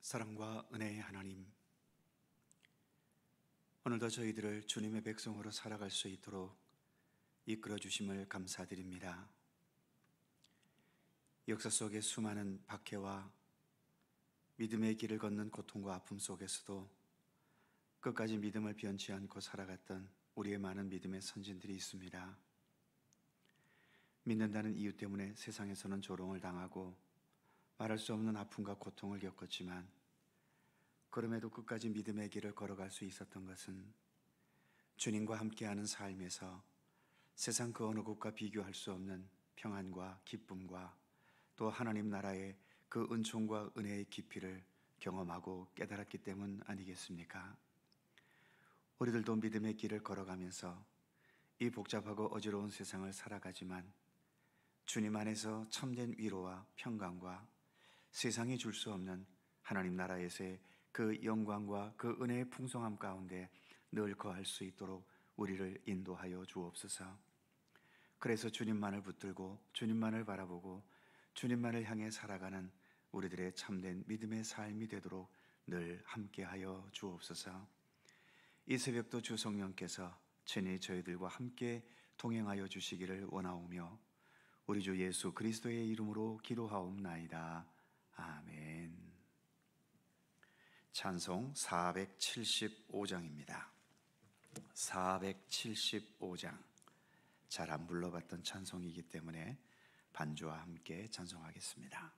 사랑과 은혜의 하나님, 오늘도 저희들을 주님의 백성으로 살아갈 수 있도록 이끌어 주심을 감사드립니다. 역사 속의 수많은 박해와 믿음의 길을 걷는 고통과 아픔 속에서도 끝까지 믿음을 변치 않고 살아갔던 우리의 많은 믿음의 선진들이 있습니다. 믿는다는 이유 때문에 세상에서는 조롱을 당하고 말할 수 없는 아픔과 고통을 겪었지만, 그럼에도 끝까지 믿음의 길을 걸어갈 수 있었던 것은 주님과 함께하는 삶에서 세상 그 어느 곳과 비교할 수 없는 평안과 기쁨과 또 하나님 나라의 그 은총과 은혜의 깊이를 경험하고 깨달았기 때문 아니겠습니까? 우리들도 믿음의 길을 걸어가면서 이 복잡하고 어지러운 세상을 살아가지만 주님 안에서 참된 위로와 평강과 세상이 줄 수 없는 하나님 나라에서의 그 영광과 그 은혜의 풍성함 가운데 늘 거할 수 있도록 우리를 인도하여 주옵소서. 그래서 주님만을 붙들고 주님만을 바라보고 주님만을 향해 살아가는 우리들의 참된 믿음의 삶이 되도록 늘 함께하여 주옵소서. 이 새벽도 주 성령께서 친히 저희들과 함께 동행하여 주시기를 원하오며 우리 주 예수 그리스도의 이름으로 기도하옵나이다. 아멘. 찬송 475장입니다. 475장, 잘 안 불러봤던 찬송이기 때문에 반주와 함께 찬송하겠습니다.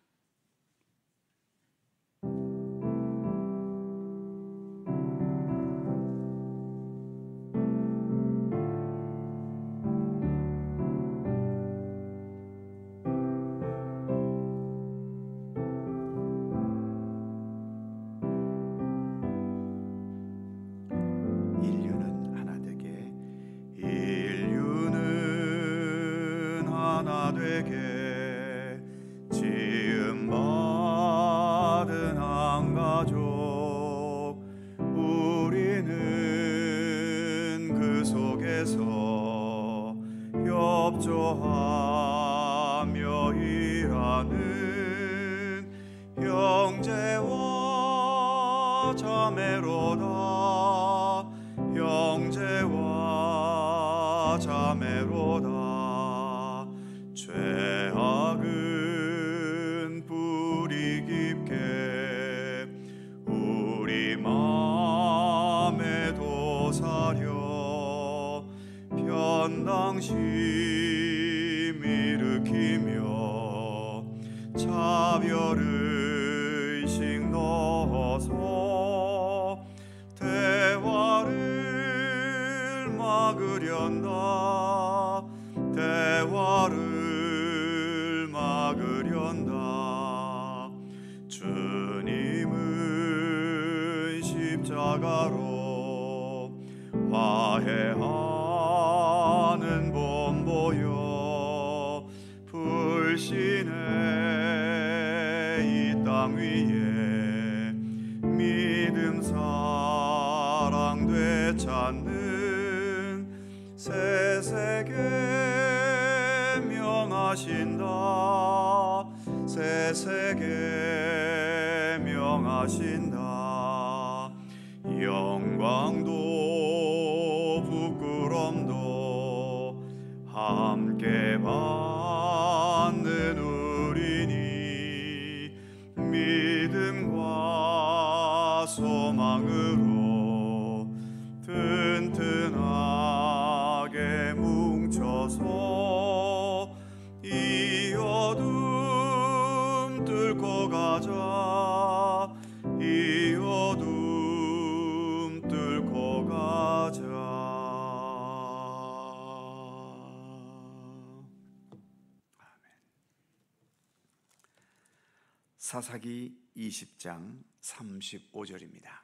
지음받은 한 가족, 우리는 그 속에서 협조하며 일하는 형제와 자매로다. 형제와 자매로다. 죄악은 뿌리 깊게 우리 마음에도 사려 편당심 일으키며 차별의식 넣어서 대화를 막으련다. 대화를 막으련다. 주님은 십자가로 화해하는 본보여 불신의 이 땅 위에 믿음 사랑 되찾는 새 세계 명하신다. 새 세계 명하신다. 영광도 부끄럼도 함께 받는 우리니 믿음과 소망으로 튼튼하게 뭉쳐서 이 어둠 뚫고 가자. 이 어둠 뚫고 가자. 아멘. 사사기 20장 35절입니다.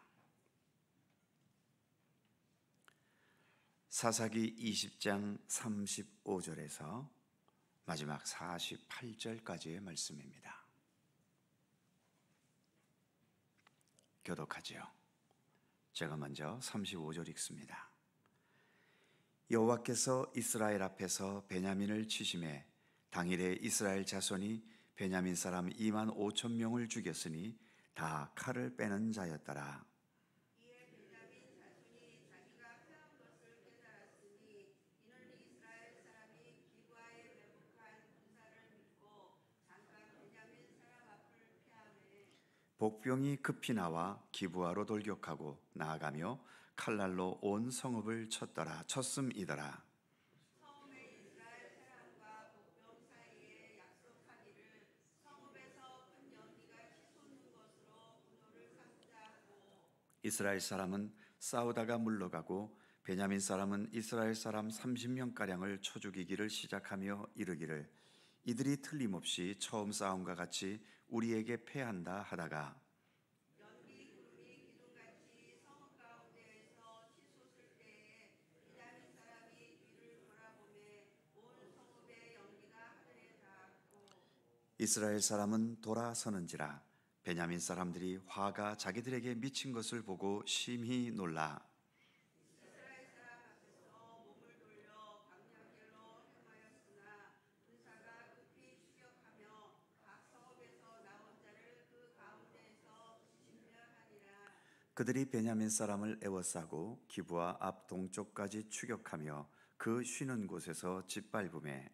사사기 20장 35절에서 마지막 48절까지의 말씀입니다. 교독하지요. 제가 먼저 35절 읽습니다. 여호와께서 이스라엘 앞에서 베냐민을 치심해 당일에 이스라엘 자손이 베냐민 사람 2만 5천 명을 죽였으니 다 칼을 빼는 자였더라. 이에 베냐민 자손이 자기가 패한 것을 깨달았으니 이는 이스라엘 사람이 기브아에 매복한 군사를 믿고 잠깐 베냐민 사람 앞을 피하매 복병이 급히 나와 기브아로 돌격하고 나아가며 칼날로 온 성읍을 쳤음이더라. 처음에 이스라엘 사람과 복병 사이에 약속하기를 성읍에서 큰 연기가 치솟는 것으로 분노를 삼자 하고 이스라엘 사람은 싸우다가 물러가고 베냐민 사람은 이스라엘 사람 30명가량을 쳐 죽이기를 시작하며 이르기를 이들이 틀림없이 처음 싸움과 같이 우리에게 패한다 하다가 연기 구름이 기둥같이 성읍 가운데에서 치솟을 때에 베냐민 사람이 뒤를 돌아보매 온 성읍의 연기가 하늘에 닿았고 이스라엘 사람은 돌아서는지라 베냐민 사람들이 화가 자기들에게 미친 것을 보고 심히 놀라 이스라엘 사람 앞에서 몸을 돌려 광야길로 행하였으나 군사가 급히 추격하며 각 성읍에서 나온 자를 그 가운데에서 진멸하니라. 그들이 베냐민 사람을 에워싸고 기브아 앞 동쪽까지 추격하며 그 쉬는 곳에서 짓밟음에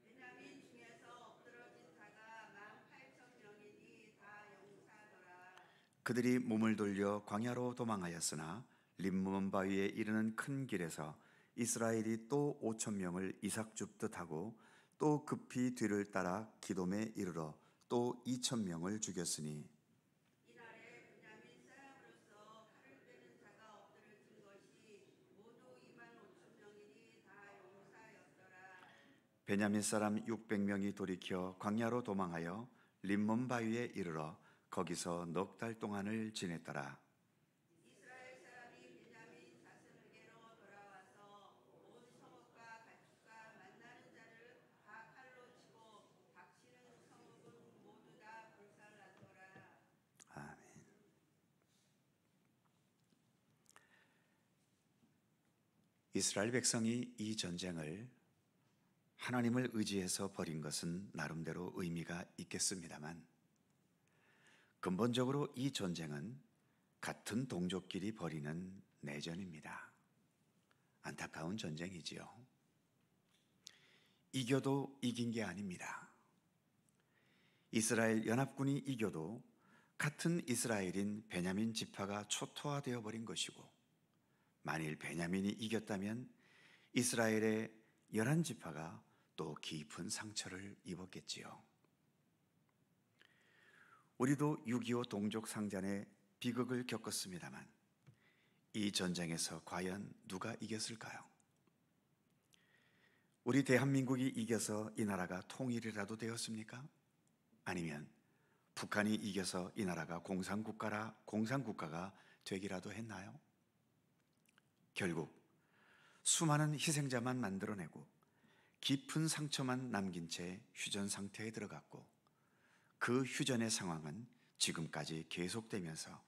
베냐민 중에서 엎드러진 자가 18,000명이니 다 용사더라. 그들이 몸을 돌려 광야로 도망하였으나 림몬 바위에 이르는 큰 길에서 이스라엘이 또 5,000명을 이삭 줍듯 하고 또 급히 뒤를 따라 기돔에 이르러 또 2,000명을 죽였으니 이날에 베냐민 사람으로서 칼을 빼는 자가 엎드러진 것이 모두 25,000명이니 다 용사였더라. 베냐민 사람 600명이 돌이켜 광야로 도망하여 림몬 바위에 이르러 거기서 넉 달 동안을 지냈더라. 이스라엘 사람이 베냐민 자손에게로 돌아와서 온 성읍과 가축과 만나는 자를 다 칼로 치고 닥치는 성읍은 모두 다 불살랐더라. 아멘. 이스라엘 백성이 이 전쟁을 하나님을 의지해서 벌인 것은 나름대로 의미가 있겠습니다만 근본적으로 이 전쟁은 같은 동족끼리 벌이는 내전입니다. 안타까운 전쟁이지요. 이겨도 이긴 게 아닙니다. 이스라엘 연합군이 이겨도 같은 이스라엘인 베냐민 지파가 초토화되어 버린 것이고 만일 베냐민이 이겼다면 이스라엘의 11지파가 또 깊은 상처를 입었겠지요. 우리도 6.25 동족 상잔의 비극을 겪었습니다만 이 전쟁에서 과연 누가 이겼을까요? 우리 대한민국이 이겨서 이 나라가 통일이라도 되었습니까? 아니면 북한이 이겨서 이 나라가 공산국가가 되기라도 했나요? 결국 수많은 희생자만 만들어내고 깊은 상처만 남긴 채 휴전 상태에 들어갔고 그 휴전의 상황은 지금까지 계속되면서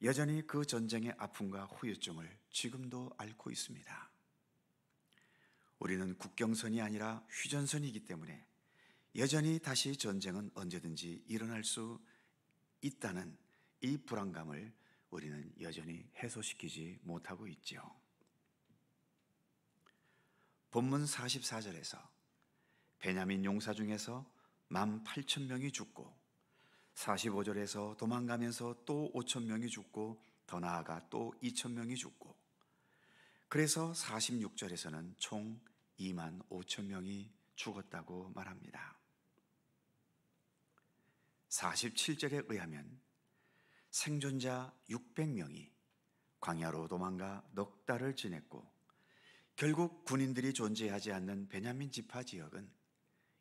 여전히 그 전쟁의 아픔과 후유증을 지금도 앓고 있습니다. 우리는 국경선이 아니라 휴전선이기 때문에 여전히 다시 전쟁은 언제든지 일어날 수 있다는 이 불안감을 우리는 여전히 해소시키지 못하고 있죠. 본문 44절에서 베냐민 용사 중에서 18,000명이 죽고 45절에서 도망가면서 또 5,000명이 죽고 더 나아가 또 2,000명이 죽고 그래서 46절에서는 총 25,000명이 죽었다고 말합니다. 47절에 의하면 생존자 600명이 광야로 도망가 넉 달을 지냈고 결국 군인들이 존재하지 않는 베냐민 지파 지역은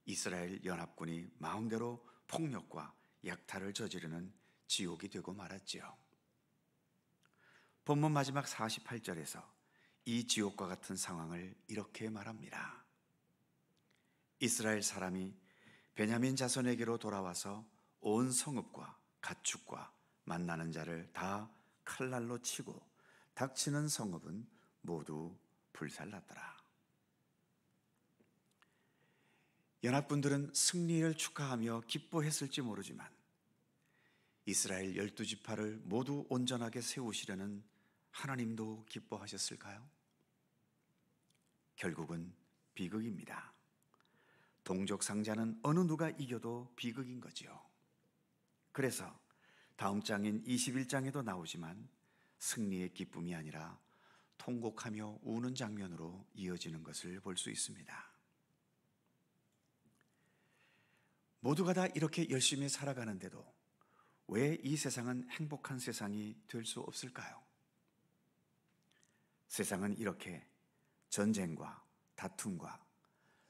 이스라엘 연합군이 마음대로 폭력과 약탈을 저지르는 지옥이 되고 말았지요. 본문 마지막 48절에서 이 지옥과 같은 상황을 이렇게 말합니다. 이스라엘 사람이 베냐민 자손에게로 돌아와서 온 성읍과 가축과 만나는 자를 다 칼날로 치고 닥치는 성읍은 모두 불살랐더라. 연합군들은 승리를 축하하며 기뻐했을지 모르지만 이스라엘 12지파를 모두 온전하게 세우시려는 하나님도 기뻐하셨을까요? 결국은 비극입니다. 동족 상자는 어느 누가 이겨도 비극인 거지요. 그래서 다음 장인 21장에도 나오지만 승리의 기쁨이 아니라 통곡하며 우는 장면으로 이어지는 것을 볼 수 있습니다. 모두가 다 이렇게 열심히 살아가는데도 왜 이 세상은 행복한 세상이 될 수 없을까요? 세상은 이렇게 전쟁과 다툼과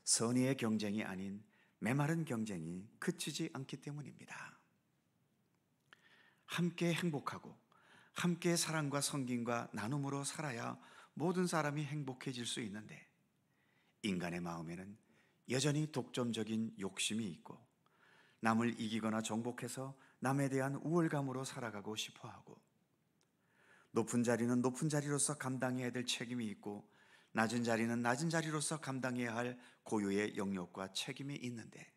선의의 경쟁이 아닌 메마른 경쟁이 그치지 않기 때문입니다. 함께 행복하고 함께 사랑과 섬김과 나눔으로 살아야 모든 사람이 행복해질 수 있는데, 인간의 마음에는 여전히 독점적인 욕심이 있고 남을 이기거나 정복해서 남에 대한 우월감으로 살아가고 싶어하고, 높은 자리는 높은 자리로서 감당해야 될 책임이 있고 낮은 자리는 낮은 자리로서 감당해야 할 고유의 영역과 책임이 있는데,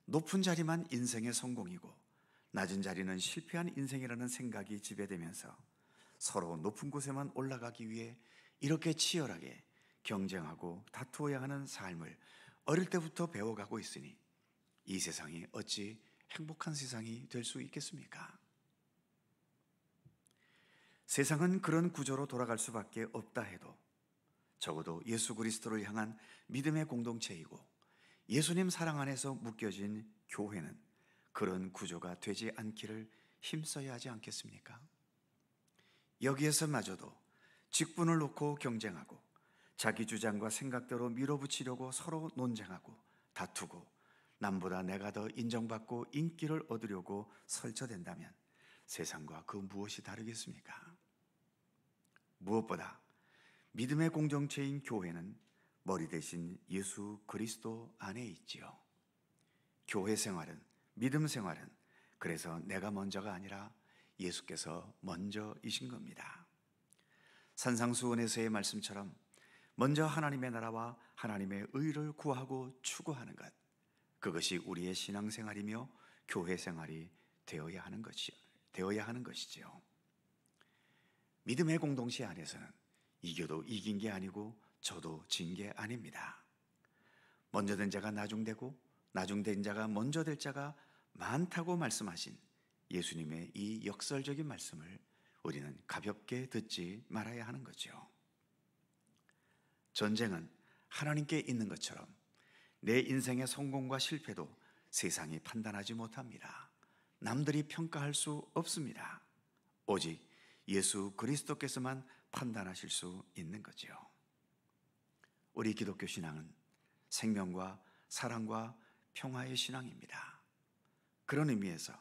높은 자리만 인생의 성공이고 낮은 자리는 실패한 인생이라는 생각이 지배되면서 서로 높은 곳에만 올라가기 위해 이렇게 치열하게 경쟁하고 다투어야 하는 삶을 어릴 때부터 배워가고 있으니 이 세상이 어찌 행복한 세상이 될 수 있겠습니까? 세상은 그런 구조로 돌아갈 수밖에 없다 해도 적어도 예수 그리스도를 향한 믿음의 공동체이고 예수님 사랑 안에서 묶여진 교회는 그런 구조가 되지 않기를 힘써야 하지 않겠습니까? 여기에서마저도 직분을 놓고 경쟁하고 자기 주장과 생각대로 밀어붙이려고 서로 논쟁하고 다투고 남보다 내가 더 인정받고 인기를 얻으려고 설쳐댄다면 세상과 그 무엇이 다르겠습니까? 무엇보다 믿음의 공동체인 교회는 머리 대신 예수 그리스도 안에 있지요. 교회 생활은, 믿음 생활은 그래서 내가 먼저가 아니라 예수께서 먼저이신 겁니다. 산상수훈에서의 말씀처럼 먼저 하나님의 나라와 하나님의 의를 구하고 추구하는 것, 그것이 우리의 신앙생활이며 교회 생활이 되어야 하는 것이지요. 믿음의 공동체 안에서는 이겨도 이긴 게 아니고 져도 진 게 아닙니다. 먼저 된 자가 나중되고 나중된 자가 먼저 될 자가 많다고 말씀하신 예수님의 이 역설적인 말씀을 우리는 가볍게 듣지 말아야 하는 거죠. 전쟁은 하나님께 있는 것처럼 내 인생의 성공과 실패도 세상이 판단하지 못합니다. 남들이 평가할 수 없습니다. 오직 예수 그리스도께서만 판단하실 수 있는 거죠. 우리 기독교 신앙은 생명과 사랑과 평화의 신앙입니다. 그런 의미에서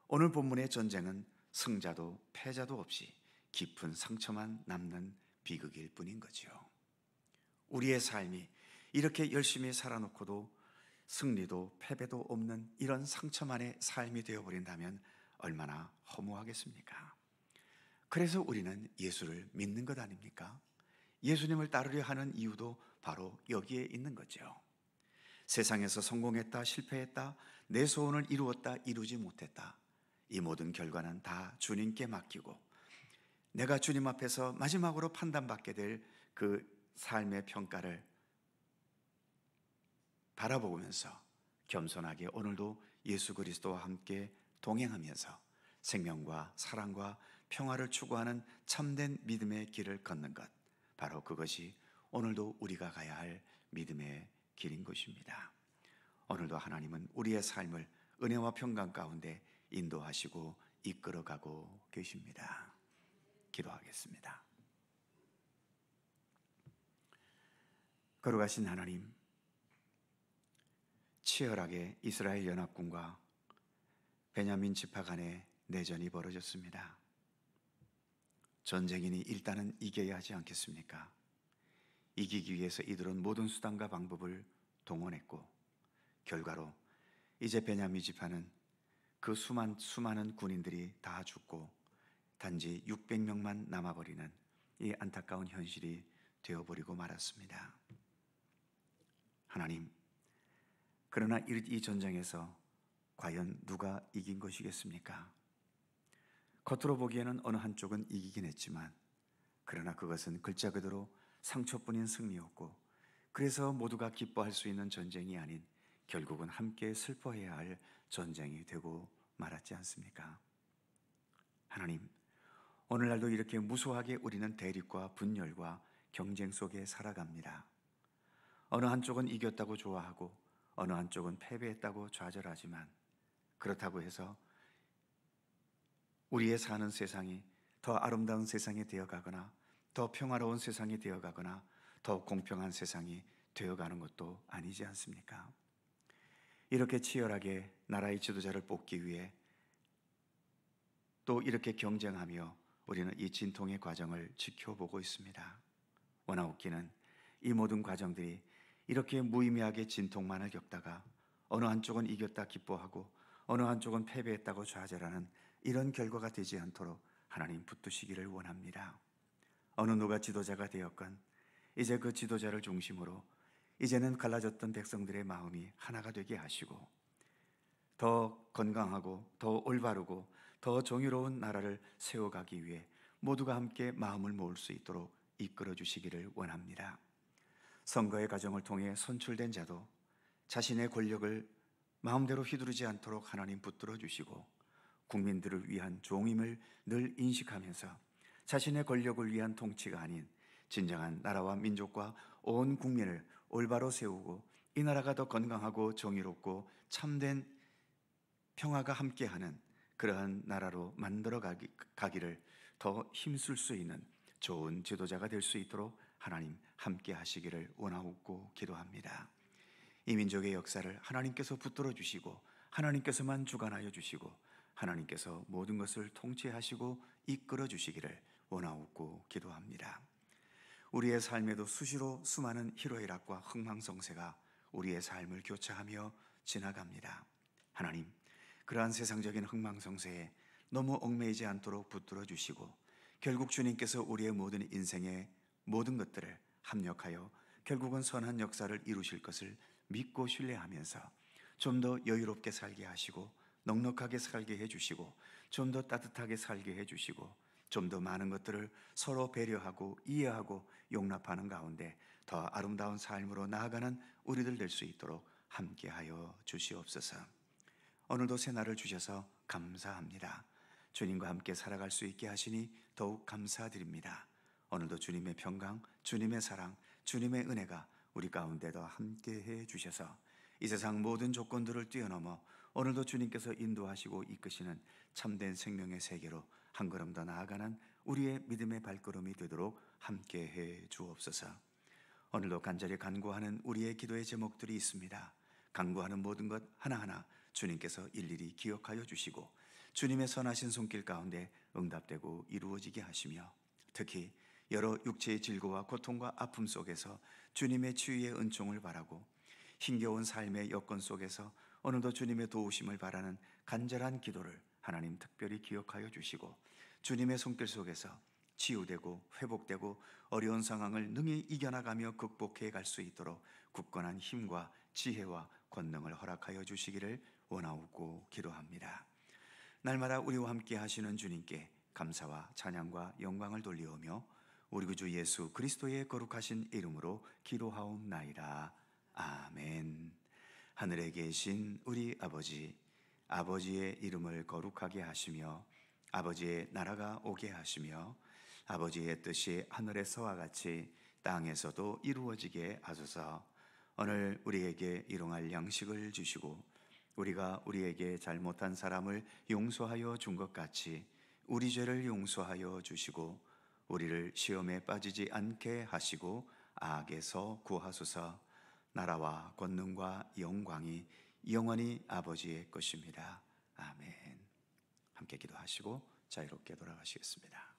오늘 본문의 전쟁은 승자도 패자도 없이 깊은 상처만 남는 비극일 뿐인 거지요. 우리의 삶이 이렇게 열심히 살아놓고도 승리도 패배도 없는 이런 상처만의 삶이 되어버린다면 얼마나 허무하겠습니까? 그래서 우리는 예수를 믿는 것 아닙니까? 예수님을 따르려 하는 이유도 바로 여기에 있는 거죠. 세상에서 성공했다, 실패했다, 내 소원을 이루었다, 이루지 못했다, 이 모든 결과는 다 주님께 맡기고 내가 주님 앞에서 마지막으로 판단받게 될 그 삶의 평가를 바라보면서 겸손하게 오늘도 예수 그리스도와 함께 동행하면서 생명과 사랑과 평화를 추구하는 참된 믿음의 길을 걷는 것, 바로 그것이 오늘도 우리가 가야 할 믿음의 길인 것입니다. 오늘도 하나님은 우리의 삶을 은혜와 평강 가운데 인도하시고 이끌어가고 계십니다. 기도하겠습니다. 거룩하신 하나님, 치열하게 이스라엘 연합군과 베냐민 지파 간의 내전이 벌어졌습니다. 전쟁이니 일단은 이겨야 하지 않겠습니까? 이기기 위해서 이들은 모든 수단과 방법을 동원했고 결과로 이제 베냐민 지파는 그 수많은 군인들이 다 죽고 단지 600명만 남아버리는 이 안타까운 현실이 되어버리고 말았습니다. 하나님, 그러나 이 전쟁에서 과연 누가 이긴 것이겠습니까? 겉으로 보기에는 어느 한쪽은 이기긴 했지만 그러나 그것은 글자 그대로 상처뿐인 승리였고, 그래서 모두가 기뻐할 수 있는 전쟁이 아닌 결국은 함께 슬퍼해야 할 전쟁이 되고 말았지 않습니까? 하나님, 오늘날도 이렇게 무수하게 우리는 대립과 분열과 경쟁 속에 살아갑니다. 어느 한쪽은 이겼다고 좋아하고 어느 한쪽은 패배했다고 좌절하지만, 그렇다고 해서 우리의 사는 세상이 더 아름다운 세상이 되어가거나 더 평화로운 세상이 되어가거나 더 공평한 세상이 되어가는 것도 아니지 않습니까? 이렇게 치열하게 나라의 지도자를 뽑기 위해 또 이렇게 경쟁하며 우리는 이 진통의 과정을 지켜보고 있습니다. 원하옵기는 이 모든 과정들이 이렇게 무의미하게 진통만을 겪다가 어느 한쪽은 이겼다 기뻐하고 어느 한쪽은 패배했다고 좌절하는 이런 결과가 되지 않도록 하나님 붙드시기를 원합니다. 어느 누가 지도자가 되었건 이제 그 지도자를 중심으로 이제는 갈라졌던 백성들의 마음이 하나가 되게 하시고 더 건강하고 더 올바르고 더 정의로운 나라를 세워가기 위해 모두가 함께 마음을 모을 수 있도록 이끌어 주시기를 원합니다. 선거의 과정을 통해 선출된 자도 자신의 권력을 마음대로 휘두르지 않도록 하나님 붙들어 주시고, 국민들을 위한 종임을 늘 인식하면서 자신의 권력을 위한 통치가 아닌 진정한 나라와 민족과 온 국민을 올바로 세우고 이 나라가 더 건강하고 정의롭고 참된 평화가 함께하는 그러한 나라로 만들어 가기를 더 힘쓸 수 있는 좋은 지도자가 될 수 있도록 하나님 함께 하시기를 원하옵고 기도합니다. 이 민족의 역사를 하나님께서 붙들어 주시고 하나님께서만 주관하여 주시고 하나님께서 모든 것을 통치하시고 이끌어 주시기를 원하옵고 기도합니다. 우리의 삶에도 수시로 수많은 희로애락과 흥망성쇠가 우리의 삶을 교차하며 지나갑니다. 하나님, 그러한 세상적인 흥망성쇠에 너무 얽매이지 않도록 붙들어 주시고 결국 주님께서 우리의 모든 인생의 모든 것들을 합력하여 결국은 선한 역사를 이루실 것을 믿고 신뢰하면서 좀 더 여유롭게 살게 하시고 넉넉하게 살게 해주시고 좀 더 따뜻하게 살게 해주시고 좀 더 많은 것들을 서로 배려하고 이해하고 용납하는 가운데 더 아름다운 삶으로 나아가는 우리들 될 수 있도록 함께하여 주시옵소서. 오늘도 새 날을 주셔서 감사합니다. 주님과 함께 살아갈 수 있게 하시니 더욱 감사드립니다. 오늘도 주님의 평강, 주님의 사랑, 주님의 은혜가 우리 가운데도 함께해 주셔서 이 세상 모든 조건들을 뛰어넘어 오늘도 주님께서 인도하시고 이끄시는 참된 생명의 세계로 한 걸음 더 나아가는 우리의 믿음의 발걸음이 되도록 함께해 주옵소서. 오늘도 간절히 간구하는 우리의 기도의 제목들이 있습니다. 간구하는 모든 것 하나하나 주님께서 일일이 기억하여 주시고 주님의 선하신 손길 가운데 응답되고 이루어지게 하시며, 특히 여러 육체의 질고와 고통과 아픔 속에서 주님의 치유의 은총을 바라고 힘겨운 삶의 여건 속에서 오늘도 주님의 도우심을 바라는 간절한 기도를 하나님 특별히 기억하여 주시고 주님의 손길 속에서 치유되고 회복되고 어려운 상황을 능히 이겨나가며 극복해 갈 수 있도록 굳건한 힘과 지혜와 권능을 허락하여 주시기를 원하옵고 기도합니다. 날마다 우리와 함께 하시는 주님께 감사와 찬양과 영광을 돌리오며 우리 구주 예수 그리스도의 거룩하신 이름으로 기도하옵나이다. 아멘. 하늘에 계신 우리 아버지, 아버지의 이름을 거룩하게 하시며 아버지의 나라가 오게 하시며 아버지의 뜻이 하늘에서와 같이 땅에서도 이루어지게 하소서. 오늘 우리에게 일용할 양식을 주시고 우리가 우리에게 잘못한 사람을 용서하여 준 것 같이 우리 죄를 용서하여 주시고 우리를 시험에 빠지지 않게 하시고 악에서 구하소서. 나라와 권능과 영광이 영원히 아버지의 것입니다. 아멘. 함께 기도하시고 자유롭게 돌아가시겠습니다.